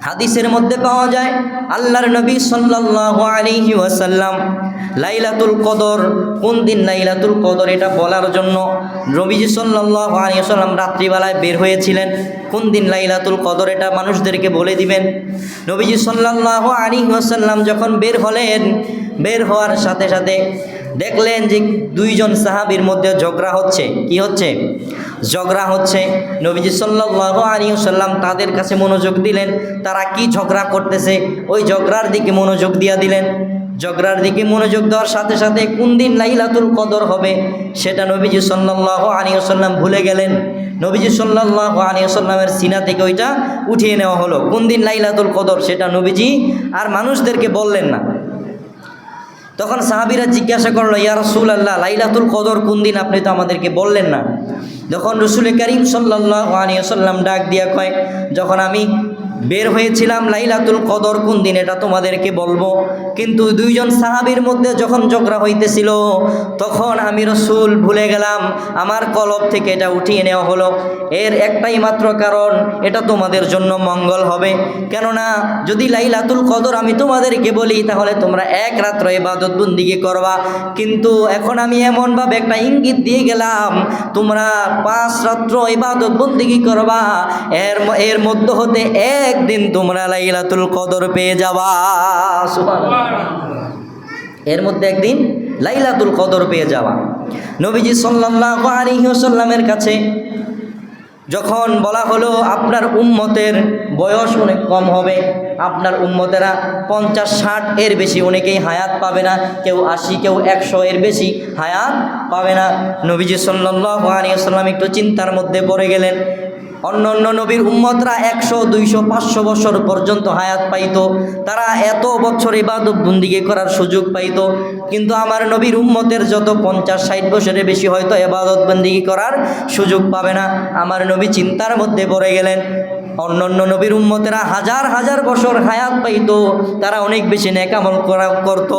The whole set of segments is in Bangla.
হাদিসের মধ্যে পাওয়া যায় আল্লাহর নবী সাল্লাল্লাহু আলাইহি ওয়াসাল্লাম লাইলাতুল কদর কোন দিন লাইলাতুল কদর এটা বলার জন্য নবীজি সাল্লাল্লাহু আলাইহি ওয়াসাল্লাম রাত্রিবেলায় বের হয়েছিলেন। কোন দিন লাইলাতুল কদর এটা মানুষদেরকে বলে দিবেন। নবীজি সাল্লাল্লাহু আলাইহি ওয়াসাল্লাম যখন বের হলেন, বের হওয়ার সাথে সাথে দেখলেন যে দুইজন সাহাবীর মধ্যে ঝগড়া হচ্ছে। কি হচ্ছে? ঝগড়া হচ্ছে। নবীজি সাল্লাল্লাহু আলাইহি ওয়াসাল্লাম তাদের কাছে মনোযোগ দিলেন, তারা কি ঝগড়া করতেছে ওই ঝগড়ার দিকে মনোযোগ দিয়া দিলেন। ঝগড়ার দিকে মনোযোগ দেওয়ার সাথে সাথে কোন দিন লাইলাতুল কদর হবে সেটা নবীজি সাল্লাল্লাহু আলাইহি ওয়াসাল্লাম ভুলে গেলেন। নবীজি সাল্লাল্লাহু আলাইহি ওয়াসাল্লামের সিনা থেকে ওইটা উঠিয়ে নেওয়া হলো। কোন দিন লাইলাতুল কদর সেটা নবীজি আর মানুষদেরকে বললেন না। তখন সাহাবীরা জিজ্ঞাসা করলো, ইয়া রাসূলুল্লাহ, লাইলাতুল কদর কোন দিন আপনি তো আমাদেরকে বললেন না। যখন রাসূল করিম সাল্লাল্লাহু আলাইহি ওয়াসাল্লাম ডাক দিয়া কয়, যখন আমি বের হয়েছিলাম লাইলাতুল কদর কোন দিন এটা তোমাদেরকে বলবো, কিন্তু দুইজন সাহাবীর মধ্যে যখন ঝগড়া হইতেছিল তখন আমি রাসূল ভুলে গেলাম, আমার কলব থেকে এটা উঠিয়ে নেওয়া হলো। এর একটাই মাত্র কারণ, এটা তোমাদের জন্য মঙ্গল হবে। কেননা যদি লাইলাতুল কদর আমি তোমাদেরকে বলি তাহলে তোমরা এক রাত্র ইবাদত বন্দেগী করবা, কিন্তু এখন আমি এমনভাবে একটা ইঙ্গিত দিয়ে গেলাম তোমরা 5 রাত্র ইবাদত বন্দেগী করবা, এর মধ্য হতে একদিন তোমরা লাইলাতুল কদর পেয়ে যাবা। সুবহানাল্লাহ। এর মধ্যে একদিন লাইলাতুল কদর পেয়ে যাওয়া। নবীজি সাল্লাল্লাহু আলাইহি ওয়াসাল্লামের কাছে যখন বলা হলো আপনার উম্মতের বয়স অনেক কম হবে, আপনার উম্মতেরা 50-60 এর বেশি অনেকেই হায়াত পাবে না, কেউ 80 কেউ 100 এর বেশি হায়াত পাবে না। নবীজি সাল্লাল্লাহু আলাইহি ওয়াসাল্লাম একটু চিন্তার মধ্যে পড়ে গেলেন। অন্য অন্য নবীর উম্মতরা 100, 200, 500 বছর পর্যন্ত হায়াত পাইতো, তারা এত বছর ইবাদত বন্দেগী করার সুযোগ পাইতো, কিন্তু আমার নবীর উম্মতের যত 50-60 বছরের বেশি হয়তো ইবাদত বন্দেগী করার সুযোগ পাবে না। আমার নবী চিন্তার মধ্যে পড়ে গেলেন। অন্যান্য নবীর উম্মতেরা হাজার হাজার বছর হায়াত পাইতো, তারা অনেক বেশি নেক আমল করত,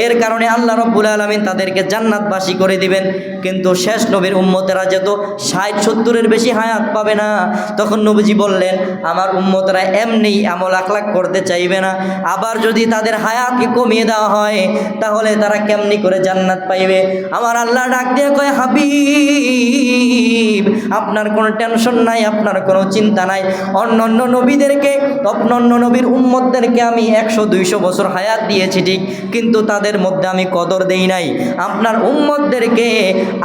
এর কারণে আল্লাহ রাব্বুল আলামিন তাদেরকে জান্নাতবাসী করে দিবেন। কিন্তু শেষ নবীর উম্মতেরা যেত 60-70 এর বেশি হায়াত পাবে না। তখন নবীজি বললেন, আমার উম্মতেরা এমনি আমল আখলাক করতে চাইবে না, আবার যদি তাদের হায়াতকে কমিয়ে দেওয়া হয় তাহলে তারা কেমনি করে জান্নাত পাইবে। আমার আল্লাহ ডাক দিয়ে কয়, হাবিব আপনার কোনো টেনশন নাই, আপনার কোনো চিন্তা নাই। অন্যান্য নবীদেরকে, অন্যান্য নবীর উম্মতদেরকে আমি 100-200 বছর হায়াত দিয়েছি ঠিক, কিন্তু তাদের মধ্যে আমি কদর দেই নাই। আপনার উম্মতদেরকে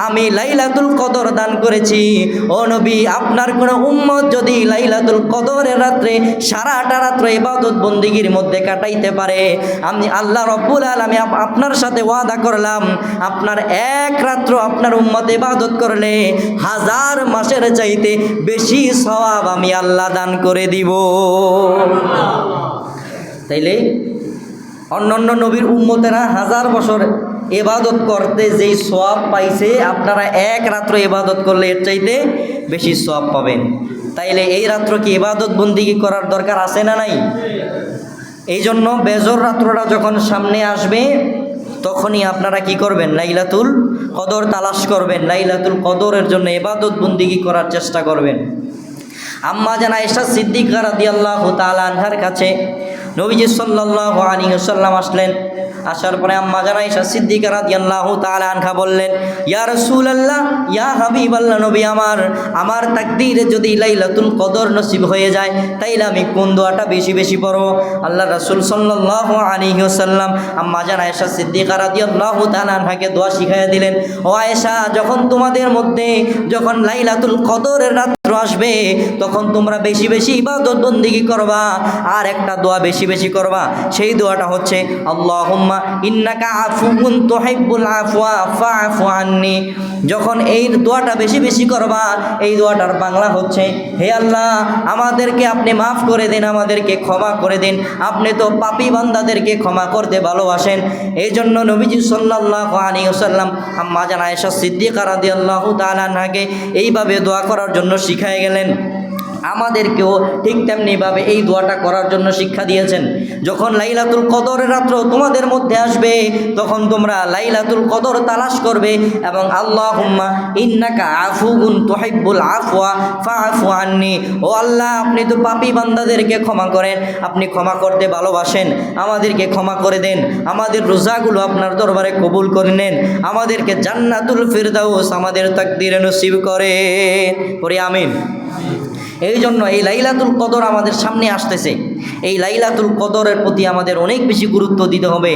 আমি লাইলাতুল কদর দান করেছি। ও নবী, আপনার কোনো উম্মত যদি লাইলাতুল কদরের রাত্রে সারাটা রাত্র ইবাদত বন্দেগীর মধ্যে কাটাইতে পারে, আমি আল্লাহ রাব্বুল আলামিন আপনার সাথে ওয়াদা করলাম, আপনার এক রাত্র আপনার উম্মত ইবাদত করলে 1000 মাসের চাইতে বেশি সওয়াব আমি আল্লাহ দান করে দিব। তাইলে অন্যান্য নবীর উম্মতেরা 1000 বছর ইবাদত করতে যেই সওয়াব পাইছে, আপনারা এক রাত্র ইবাদত করলে এর চাইতে বেশি সওয়াব পাবেন। তাইলে এই রাত্র কি ইবাদত বন্দেগী করার দরকার আছে না নাই? এই জন্য বেজর রাত্রটা যখন সামনে আসবে তখনই আপনারা কি করবেন? লাইলাতুল কদর তালাশ করবেন, লাইলাতুল কদরের জন্য ইবাদত বন্দেগী করার চেষ্টা করবেন। আম্মা জান আয়েশা সিদ্দিকা রাদিয়াল্লাহু তাআলা আনহার কাছে নবীজি সাল্লাল্লাহু আলাইহি ওয়াসাল্লাম আসলেন। আসার পরে আম্মা জান আয়েশা সিদ্দিকা রাদিয়াল্লাহু তাআলা আনহা বললেন, ইয়া রাসূলুল্লাহ, ইয়া হাবিবাল্লাহ, নবী আমার তাকদীরে যদি লাইলাতুল কদর নসিব হয়ে যায় তাইলে আমি কোন দোয়াটা বেশি বেশি পড়ব? আল্লাহ রাসূল সাল্লাল্লাহু আলাইহি ওয়াসাল্লাম আম্মা জান আয়েশা সিদ্দিকা রাদিয়াল্লাহু তাআলা আনহাকে দোয়া শিখাইয়া দিলেন, ও আয়েশা, যখন তোমাদের মধ্যে যখন লাইলাতুল কদরের রাত আসবে তখন তোমরা বেশি বেশি ইবাদত বন্দেগী করবা, আর একটা দোয়া বেশি বেশি করবা। সেই দোয়াটা হচ্ছে, আল্লাহুম্মা ইন্নাকা আফুউন তুহিব্বুল আফওয়া ফাআফু আন্নি। যখন এই দোয়াটা বেশি বেশি করবা, এই দোয়াটার বাংলা হচ্ছে, হে আল্লাহ, আমাদেরকে আপনি মাফ করে দিন, আমাদেরকে ক্ষমা করে দিন, আপনি তো পাপী বান্দাদেরকে ক্ষমা করতে ভালোবাসেন। এই জন্য নবীজি সাল্লাল্লাহু আলাইহি ওয়াসাল্লাম আম্মা জান আয়েশা সিদ্দিকা রাদিয়াল্লাহু তাআলা আনহাকে এইভাবে দোয়া করার জন্য শিখায় গেলেন। আমাদেরকেও ঠিক তেমনিভাবে এই দোয়াটা করার জন্য শিক্ষা দিয়েছেন। যখন লাইলাতুল কদরের রাত্র তোমাদের মধ্যে আসবে, তখন তোমরা লাইলাতুল কদর তালাশ করবে এবং আল্লাহুম্মা ইন্নাকা আফুউন তুহিব্বুল আফওয়া ফাআফু আন্নি, ও আল্লাহ আপনি তো পাপী বান্দাদেরকে ক্ষমা করেন, আপনি ক্ষমা করতে ভালোবাসেন, আমাদেরকে ক্ষমা করে দেন, আমাদের রোজাগুলো আপনার দরবারে কবুল করে নেন, আমাদেরকে জান্নাতুল ফিরদাউস আমাদের তাকদীরে নসিব করেন, পড়ি আমিন। এই জন্য এই লাইলাতুল কদর আমাদের সামনে আসতেছে, এই লাইলাতুল কদরের প্রতি আমাদের অনেক বেশি গুরুত্ব দিতে হবে।